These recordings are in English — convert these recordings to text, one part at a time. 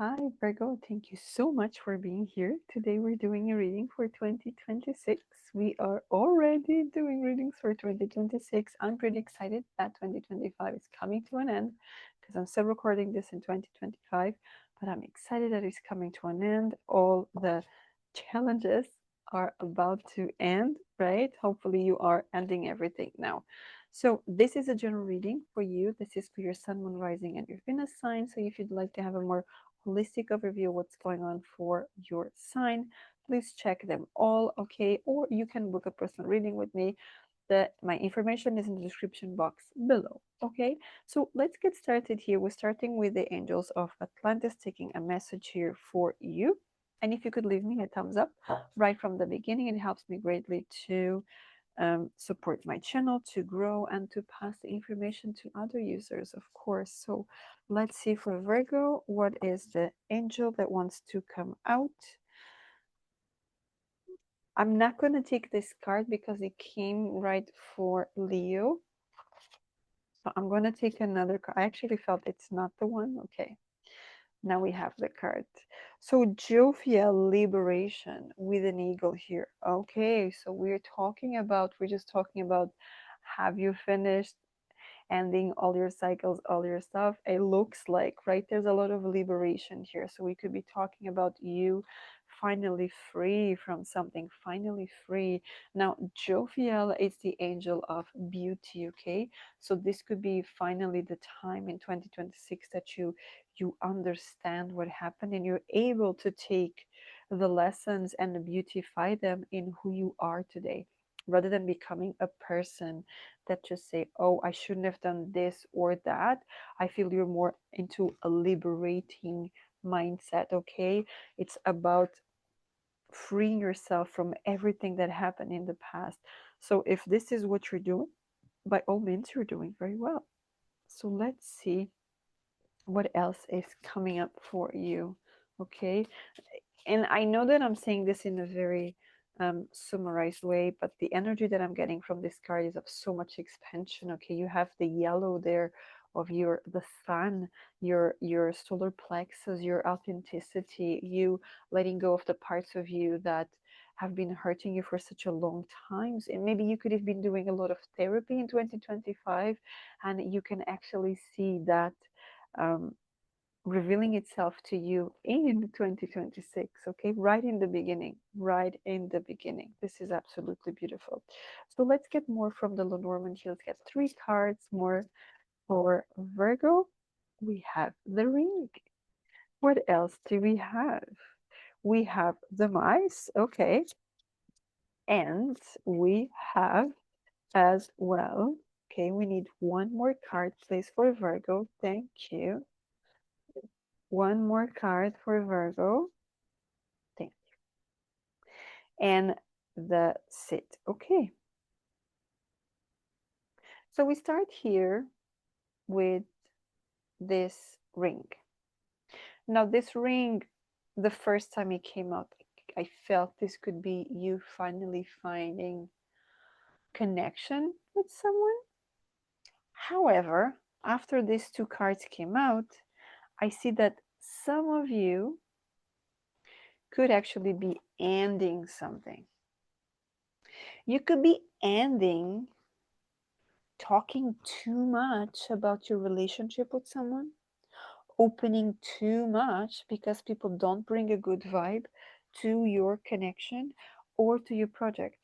Hi, Virgo. Thank you so much for being here. Today we're doing a reading for 2026. We are already doing readings for 2026. I'm pretty excited that 2025 is coming to an end because I'm still recording this in 2025, but I'm excited that it's coming to an end. All the challenges are about to end, right? Hopefully, you are ending everything now. So, this is a general reading for you. This is for your sun, moon, rising, and your Venus sign. So, if you'd like to have a more holistic overview of what's going on for your sign, please check them all, okay? Or you can book a personal reading with me. My information is in the description box below, okay? So let's get started here. We're starting with the angels of Atlantis, taking a message here for you. And if you could leave me a thumbs up right from the beginning, it helps me greatly to support my channel, to grow, and to pass the information to other users, of course. So let's see for Virgo, what is the angel that wants to come out? I'm not going to take this card because it came right for Leo. So I'm going to take another card. I actually felt it's not the one. Okay. Now we have the card. So jovial liberation with an eagle here. Okay. So we're just talking about, have you finished ending all your cycles, all your stuff? It looks like, right? There's a lot of liberation here. So we could be talking about you finally free from something, finally free. Now, Jophiel is the angel of beauty, okay? So this could be finally the time in 2026 that you understand what happened and you're able to take the lessons and beautify them in who you are today, rather than becoming a person that just say, oh, I shouldn't have done this or that. I feel you're more into a liberating mindset, okay? It's about freeing yourself from everything that happened in the past. So if this is what you're doing, by all means, you're doing very well. So let's see what else is coming up for you, okay? And I know that I'm saying this in a very summarized way, but the energy that I'm getting from this card is of so much expansion. Okay, you have the yellow there of the sun, your solar plexus, your authenticity, you letting go of the parts of you that have been hurting you for such a long time. And maybe you could have been doing a lot of therapy in 2025, and you can actually see that um, revealing itself to you in 2026, okay? Right in the beginning, right in the beginning. This is absolutely beautiful. So let's get more from the Lenormand. Let's get 3 cards more for Virgo. We have the ring. What else do we have? We have the mice, okay. And we have as well, okay, we need one more card, please, for Virgo. Thank you. One more card for Virgo. Thank you. And the sit. Okay. So we start here with this ring. Now, this ring, the first time it came out, I felt this could be you finally finding connection with someone. However, after these 2 cards came out, I see that some of you could actually be ending something. You could be ending talking too much about your relationship with someone, opening too much because people don't bring a good vibe to your connection or to your project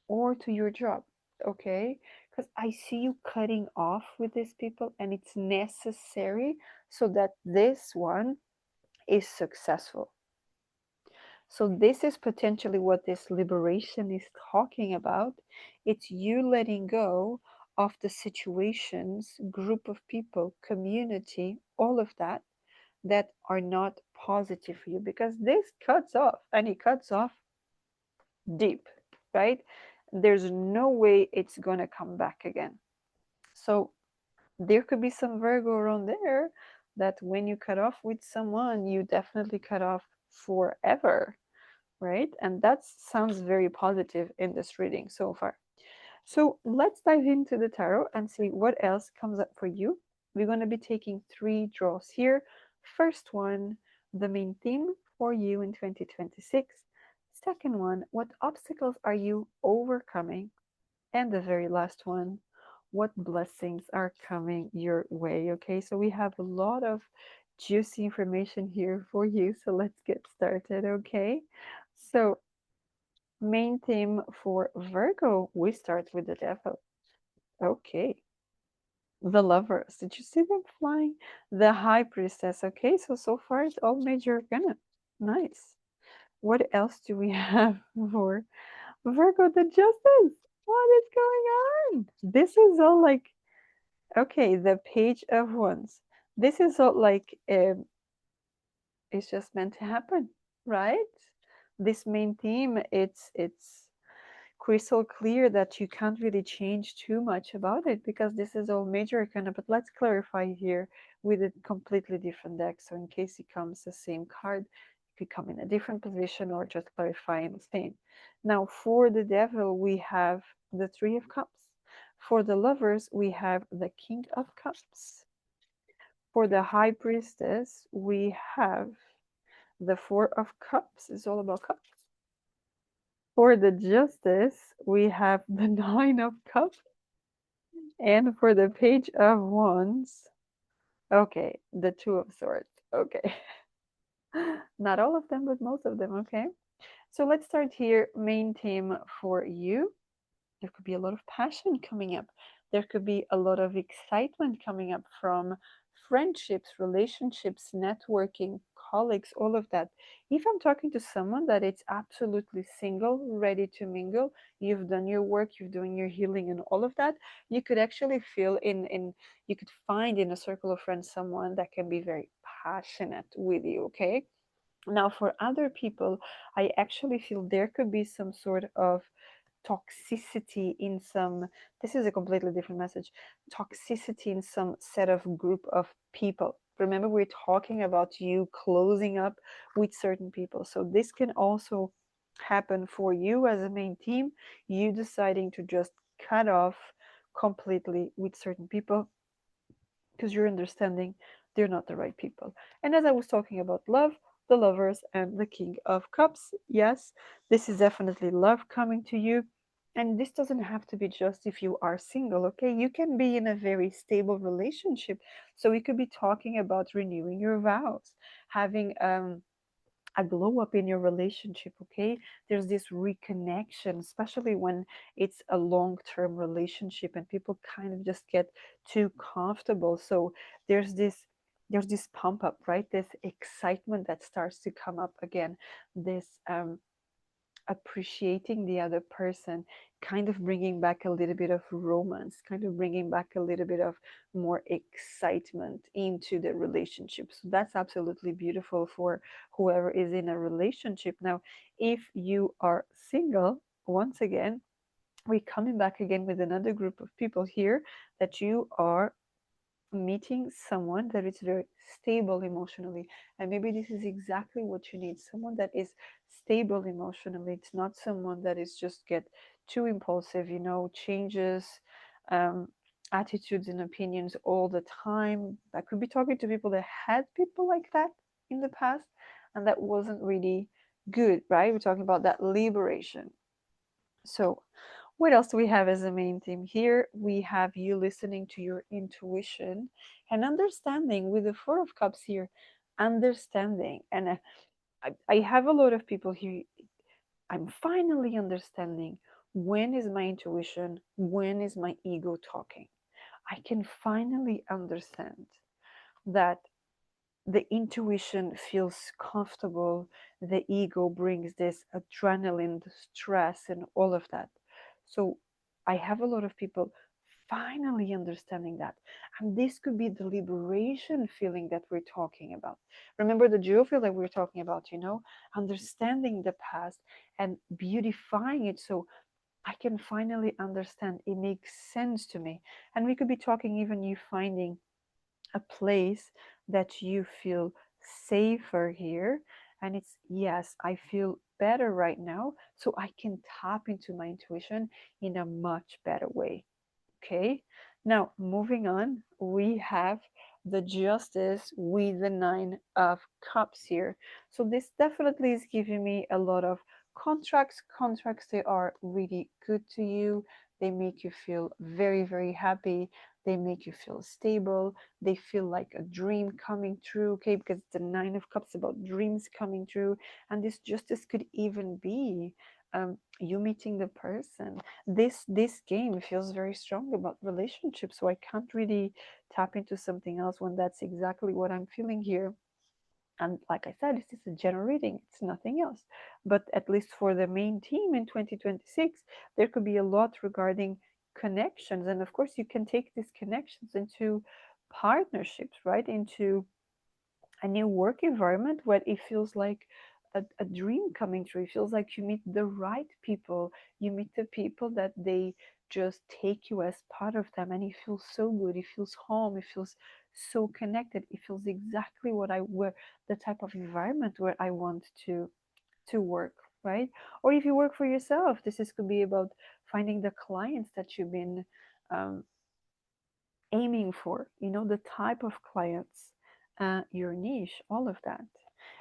or to your job, okay? Because I see you cutting off with these people and it's necessary so that this one is successful. So this is potentially what this liberation is talking about. It's you letting go of the situations, group of people, community, all of that that are not positive for you, because this cuts off and it cuts off deep, right? There's no way it's going to come back again. So there could be some Virgo around there that when you cut off with someone, you definitely cut off forever, right? And that sounds very positive in this reading so far. So let's dive into the tarot and see what else comes up for you. We're going to be taking 3 draws here. First one, the main theme for you in 2026. Second one, what obstacles are you overcoming? And the very last one, what blessings are coming your way? Okay, so we have a lot of juicy information here for you. So let's get started, okay? So, main theme for Virgo, we start with the devil. Okay, the lovers. Did you see them flying? The high priestess. Okay, so far it's all major arcana. Nice. What else do we have for Virgo? The justice. What is going on? This is all like, okay, the page of wands. This is all like, it's just meant to happen, right? This main theme, it's crystal clear that you can't really change too much about it because this is all major arcana. But let's clarify here with a completely different deck. So in case it comes the same card, it could come in a different position or just clarifying the same. Now for the devil, we have the Three of Cups. For the lovers, we have the King of Cups. For the High Priestess, we have the Four of Cups. It's all about cups. For the Justice, we have the Nine of Cups. And for the Page of Wands, okay, the Two of Swords. Okay. Not all of them, but most of them, okay? So let's start here. Main theme for you. There could be a lot of passion coming up. There could be a lot of excitement coming up from friendships, relationships, networking, colleagues, all of that. If I'm talking to someone that it's absolutely single, ready to mingle, you've done your work, you're doing your healing and all of that, you could actually feel in you could find in a circle of friends someone that can be very passionate with you, okay? Now for other people, I actually feel there could be some sort of toxicity in some, this is a completely different message, toxicity in some set of group of people. Remember, we're talking about you closing up with certain people, so this can also happen for you as a main team, you deciding to just cut off completely with certain people because you're understanding they're not the right people. And as I was talking about love, the lovers and the King of Cups, yes, this is definitely love coming to you. And this doesn't have to be just if you are single, okay? You can be in a very stable relationship. So we could be talking about renewing your vows, having a glow up in your relationship, okay? There's this reconnection, especially when it's a long term relationship and people kind of just get too comfortable. So there's this there's this pump up, right? This excitement that starts to come up again, this appreciating the other person, kind of bringing back a little bit of romance, kind of bringing back a little bit of more excitement into the relationship. So that's absolutely beautiful for whoever is in a relationship. Now, if you are single, once again, we're coming back again with another group of people here that you are meeting someone that is very stable emotionally, and maybe this is exactly what you need, someone that is stable emotionally. It's not someone that is just get too impulsive, changes um, attitudes and opinions all the time. I could be talking to people that had people like that in the past, and that wasn't really good, right? We're talking about that liberation. So what else do we have as a main theme here? We have you listening to your intuition and understanding with the Four of Cups here. Understanding. And I have a lot of people here. I'm finally understanding when is my intuition, when is my ego talking. I can finally understand that the intuition feels comfortable, the ego brings this adrenaline, the stress, and all of that. So I have a lot of people finally understanding that. And this could be the liberation feeling that we're talking about. Remember the joy feel that we're talking about, understanding the past and beautifying it. So I can finally understand. It makes sense to me. And we could be talking even you finding a place that you feel safer here. And it's, yes, I feel better right now, so I can tap into my intuition in a much better way. Okay, now moving on, we have the Justice with the Nine of Cups here. So this definitely is giving me a lot of contracts. Contracts, they are really good to you. They make you feel very, very happy. They make you feel stable. They feel like a dream coming true, okay? Because the Nine of Cups about dreams coming true. And this Justice could even be you meeting the person. This game feels very strong about relationships, so I can't really tap into something else when that's exactly what I'm feeling here. And like I said, this is a general reading, it's nothing else. But at least for the main team in 2026, there could be a lot regarding connections. And of course, you can take these connections into partnerships, right? Into a new work environment where it feels like a dream coming true. It feels like you meet the right people. You meet the people that they just take you as part of them, and it feels so good. It feels home. It feels so connected. It feels exactly what I were the type of environment where I want to work, right? Or if you work for yourself, this is could be about finding the clients that you've been um, aiming for, the type of clients, your niche, all of that.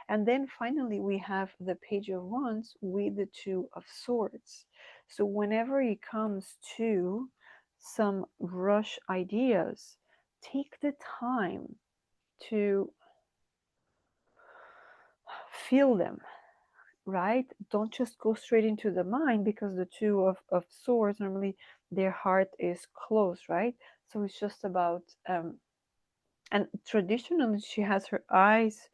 And then finally, we have the Page of Wands with the Two of Swords. So whenever it comes to some rush ideas, take the time to feel them, right? Don't just go straight into the mind, because the Two of Swords, normally their heart is closed, right? So it's just about and traditionally she has her eyes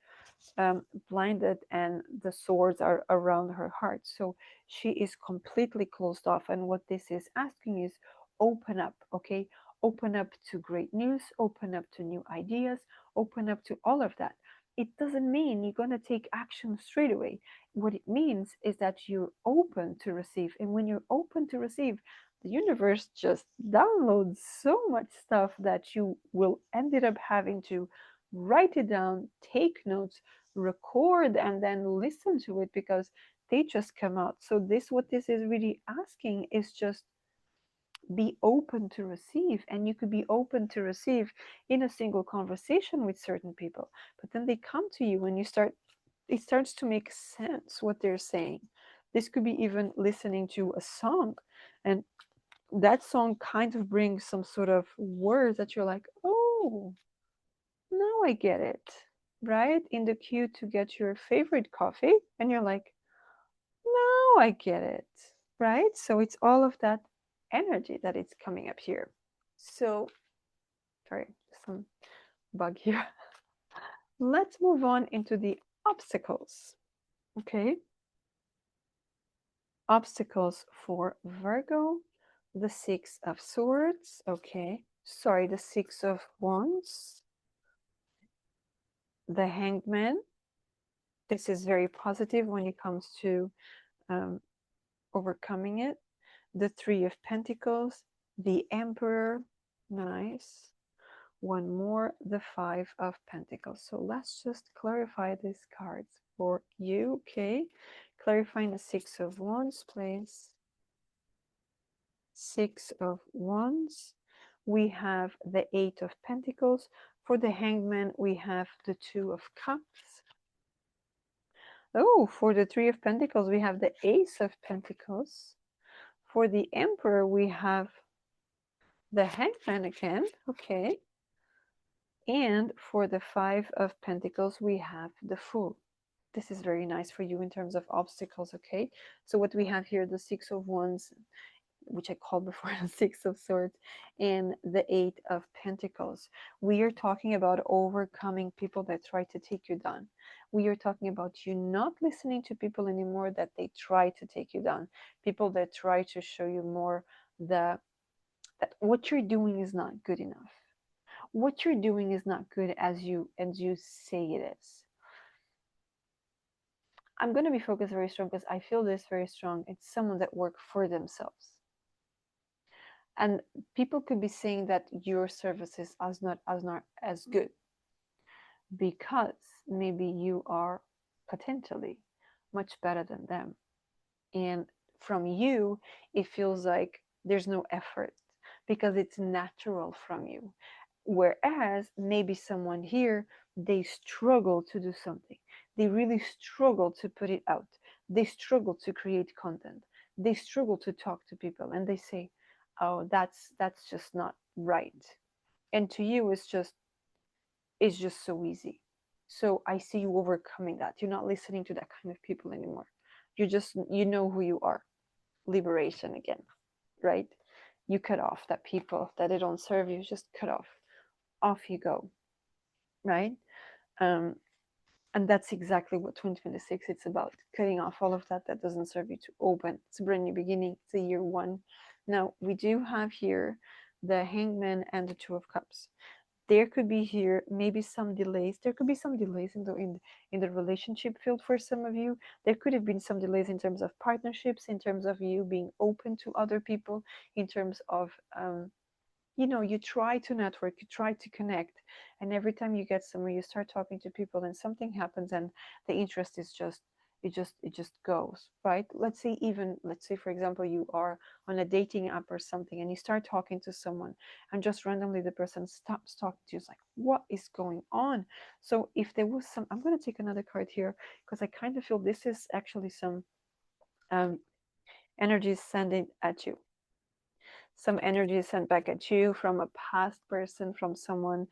blinded and the swords are around her heart, so she is completely closed off. And what this is asking is open up, okay? Open up to great news, open up to new ideas, open up to all of that. It doesn't mean you're going to take action straight away. What it means is that you're open to receive, and when you're open to receive, the universe just downloads so much stuff that you will ended up having to write it down, take notes, record, and then listen to it, because they just come out. So what this is really asking is just be open to receive. And you could be open to receive in a single conversation with certain people, but then they come to you and it starts to make sense what they're saying. This could be even listening to a song, and that song kind of brings some sort of words that you're like, oh, now I get it, right? In the queue to get your favorite coffee, and you're like, now I get it, right? So it's all of that energy that is coming up here. So, sorry, some bug here. Let's move on into the obstacles. Okay. Obstacles for Virgo, the Six of Swords. Okay. Sorry, the Six of Wands, the Hangman. This is very positive when it comes to um, overcoming it. The Three of Pentacles, the Emperor, nice. One more, the Five of Pentacles. So let's just clarify these cards for you, okay? Clarifying the Six of Wands, please. Six of Wands. We have the Eight of Pentacles. For the Hangman, we have the Two of Cups. Oh, for the Three of Pentacles, we have the Ace of Pentacles. For the Emperor, we have the Hangman again, okay. And for the Five of Pentacles, we have the Fool. This is very nice for you in terms of obstacles, okay. So what we have here, the Six of Wands, which I called before the Six of Swords, and the Eight of Pentacles. We are talking about overcoming people that try to take you down. We are talking about you not listening to people anymore that they try to take you down. People that try to show you more that what you're doing is not good enough. What you're doing is not good as you say it is. I'm going to be focused very strong because I feel this very strong. It's someone that work for themselves. And people could be saying that your services are not as good because maybe you are potentially much better than them. And from you, it feels like there's no effort because it's natural from you. Whereas maybe someone here, they struggle to do something. They really struggle to put it out. They struggle to create content. They struggle to talk to people, and they say, "Oh, that's just not right." And to you, it's just so easy. So I see you overcoming that. You're not listening to that kind of people anymore. You know who you are. Liberation again, right? You cut off that people that they don't serve you. Just cut off. Off you go, right? Um, and that's exactly what 2026 it's about, cutting off all of that that doesn't serve you, to open. It's a brand new beginning. It's a year one. Now we do have here the Hangman and the Two of Cups. There could be here maybe some delays. There could be some delays in the relationship field for some of you. There could have been some delays in terms of partnerships, in terms of you being open to other people, in terms of you try to network, you try to connect, and every time you get somewhere, you start talking to people, and something happens, and the interest is just it just goes, right? Let's say for example, you are on a dating app or something, and you start talking to someone, and just randomly the person stops talking to you. It's like, what is going on? So if there was some, I'm going to take another card here, because I kind of feel this is actually some um, energy sending at you. Some energy is sent back at you from a past person, from someone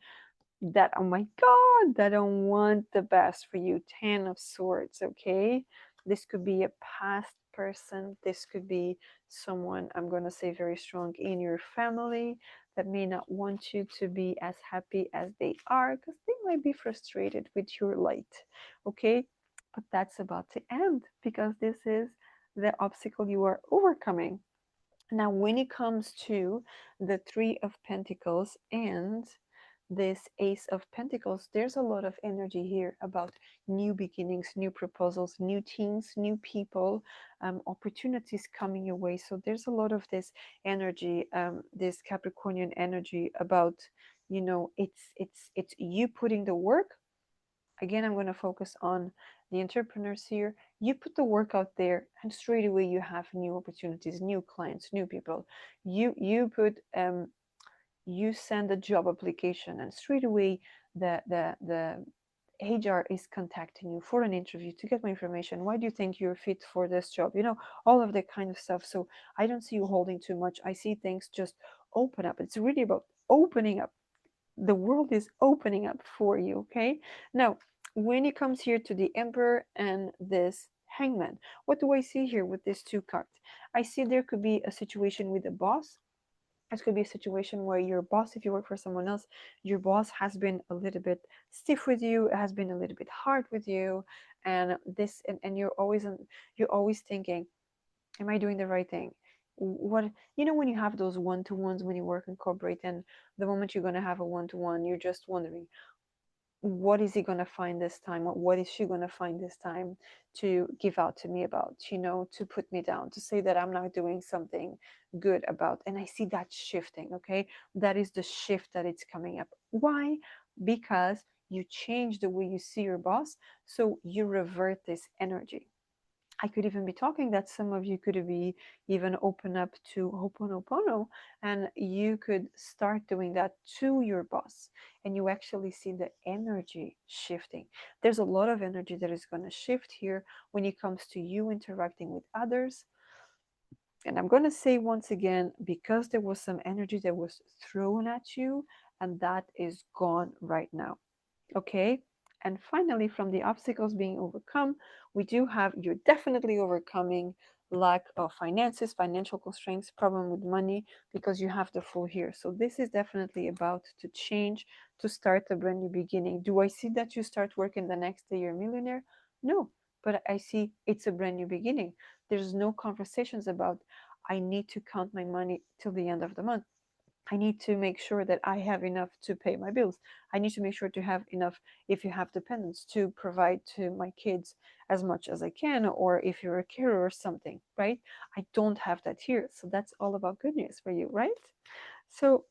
that, oh my God, that don't want the best for you. 10 of Swords, okay? This could be a past person. This could be someone, I'm going to say very strong, in your family that may not want you to be as happy as they are, because they might be frustrated with your light, okay? But that's about to end, because this is the obstacle you are overcoming. Now, when it comes to the Three of Pentacles and this Ace of Pentacles, there's a lot of energy here about new beginnings, new proposals, new teams, new people, opportunities coming your way. So there's a lot of this energy, this Capricornian energy about, it's you putting the work. Again, I'm going to focus on the entrepreneurs here. You put the work out there, and straight away you have new opportunities, new clients, new people. You send a job application, and straight away the HR is contacting you for an interview to get more information. Why do you think you're fit for this job? All of that kind of stuff. So I don't see you holding too much. I see things just open up. It's really about opening up. The world is opening up for you. Okay, now when it comes here to the Emperor and this Hangman, what do I see here with these two cards? I see there could be a situation with a boss. It could be a situation where your boss, if you work for someone else, your boss has been a little bit stiff with you, has been a little bit hard with you, and you're always thinking, am I doing the right thing? What when you have those one-to-ones when you work in corporate, and the moment you're going to have a one-to-one, you're just wondering, what is he going to find this time? What is she going to find this time to give out to me about, to put me down, to say that I'm not doing something good about? And I see that shifting. Okay, that is the shift that it's coming up. Why? Because you change the way you see your boss, so you revert this energy. I could even be talking that some of you could be even open up to Ho'oponopono, and you could start doing that to your boss, and you actually see the energy shifting. There's a lot of energy that is going to shift here when it comes to you interacting with others. And I'm going to say once again, because there was some energy that was thrown at you, and that is gone right now. Okay, and finally, from the obstacles being overcome, we do have, you're definitely overcoming lack of finances, financial constraints, problem with money, because you have the Fool here. So this is definitely about to change, to start a brand new beginning. Do I see that you start working the next day you're a millionaire? No, but I see it's a brand new beginning. There's no conversations about, I need to count my money till the end of the month. I need to make sure that I have enough to pay my bills. I need to make sure to have enough, if you have dependents, to provide to my kids as much as I can, or if you're a carer or something, right? I don't have that here. So that's all about good news for you, right? So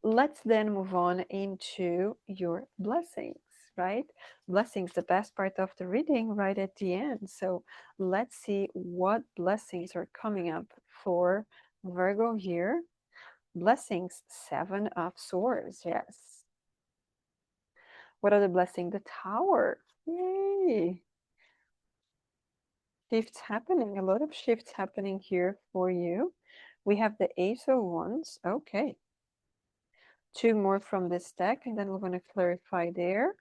let's then move on into your blessings, right? Blessings, the best part of the reading, right at the end. So let's see what blessings are coming up for Virgo here. Blessings, Seven of Swords, yes. What are the blessings? The Tower, yay. Shifts happening, a lot of shifts happening here for you. We have the Ace of Wands, okay. Two more from this deck, and then we're going to clarify there.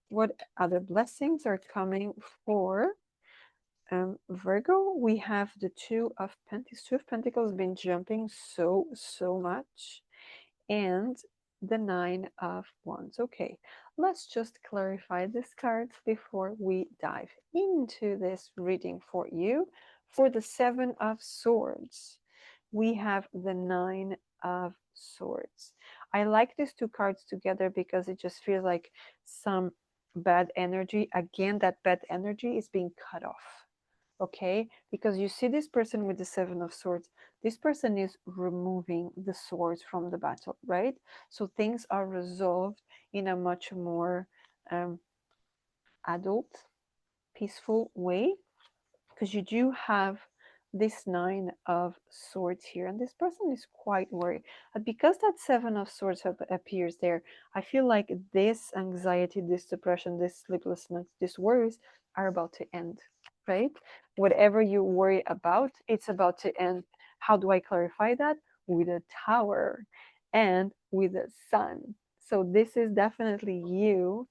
What other blessings are coming for Virgo? We have the Two of Pentacles. Two of Pentacles been jumping so much. And the Nine of Wands. Okay, let's just clarify this cards before we dive into this reading for you. For the Seven of Swords, we have the Nine of Swords. I like these two cards together because it just feels like some bad energy. Again, that bad energy is being cut off. Okay, because you see this person with the Seven of Swords, this person is removing the swords from the battle, right? So things are resolved in a much more adult, peaceful way, because you do have this Nine of Swords here, and this person is quite worried. But because that Seven of Swords appears there, I feel like this anxiety, this depression, this sleeplessness, these worries are about to end, right? Whatever you worry about, it's about to end. How do I clarify that? With a Tower and with a Sun. So this is definitely you.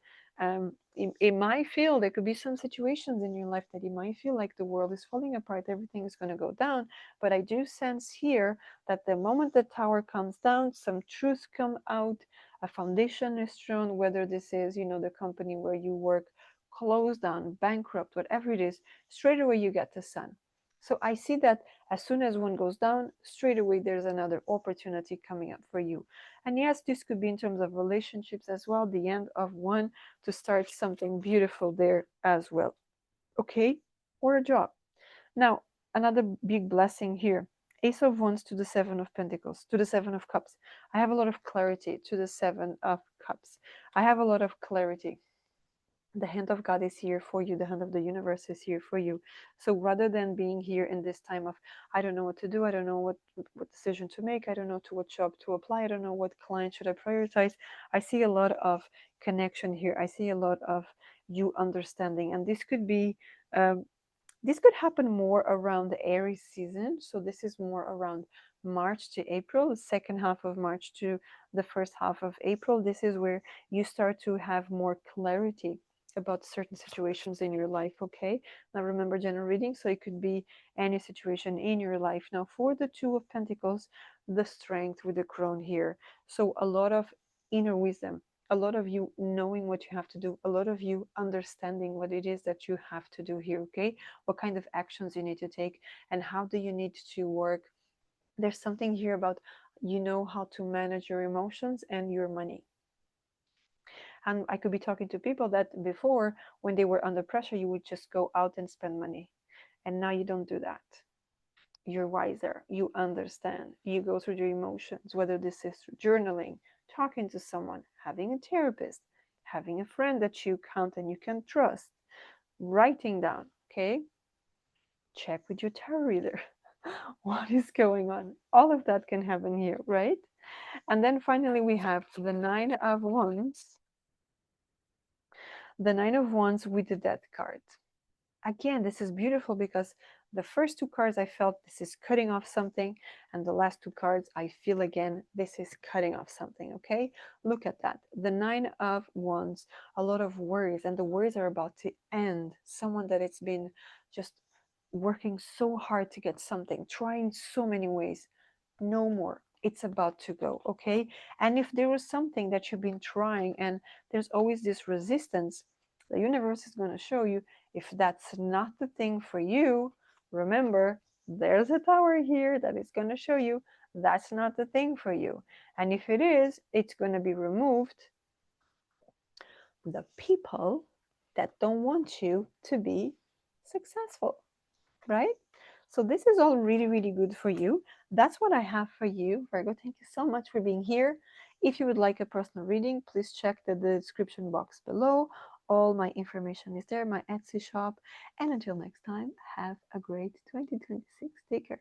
It might feel, there could be some situations in your life that you might feel like the world is falling apart, everything is going to go down. But I do sense here that the moment the Tower comes down, some truths come out, a foundation is thrown, whether this is, the company where you work closed down, bankrupt, whatever it is, straight away you get the Sun. So I see that as soon as one goes down, straight away there's another opportunity coming up for you. And yes, this could be in terms of relationships as well, the end of one to start something beautiful there as well. Okay? Or a job. Now, another big blessing here. Ace of Wands to the Seven of Pentacles, to the Seven of Cups. I have a lot of clarity to the Seven of Cups. I have a lot of clarity. The hand of God is here for you. The hand of the universe is here for you. So rather than being here in this time of, I don't know what to do, I don't know what decision to make, I don't know to what job to apply, I don't know what client should I prioritize, I see a lot of connection here. I see a lot of you understanding. And this could be, this could happen more around the Aries season. So this is more around March to April, the second half of March to the first half of April. This is where you start to have more clarity about certain situations in your life. Okay, now remember, general reading, so it could be any situation in your life. Now for the Two of Pentacles, the Strength with the crown here, so a lot of inner wisdom, a lot of you knowing what you have to do, a lot of you understanding what it is that you have to do here. Okay, what kind of actions you need to take and how do you need to work. There's something here about how to manage your emotions and your money. And I could be talking to people that before, when they were under pressure, you would just go out and spend money. And now you don't do that. You're wiser. You understand. You go through your emotions, whether this is journaling, talking to someone, having a therapist, having a friend that you count and you can trust, writing down, okay? Check with your tarot reader. What is going on? All of that can happen here, right? And then finally, we have the Nine of Wands. The Nine of Wands with the Death card. Again, this is beautiful because the first two cards I felt this is cutting off something, and the last two cards I feel again this is cutting off something. Okay, look at that. The Nine of Wands, a lot of worries, and the worries are about to end. Someone that it's been just working so hard to get something, trying so many ways. No more. It's about to go. Okay, and if there was something that you've been trying and there's always this resistance, the universe is going to show you if that's not the thing for you. Remember, there's a Tower here that is going to show you that's not the thing for you. And if it is, it's going to be removed. The people that don't want you to be successful, right? So this is all really, really good for you. That's what I have for you, Virgo. Thank you so much for being here. If you would like a personal reading, please check the description box below. All my information is there, my Etsy shop. And until next time, have a great 2026. Take care.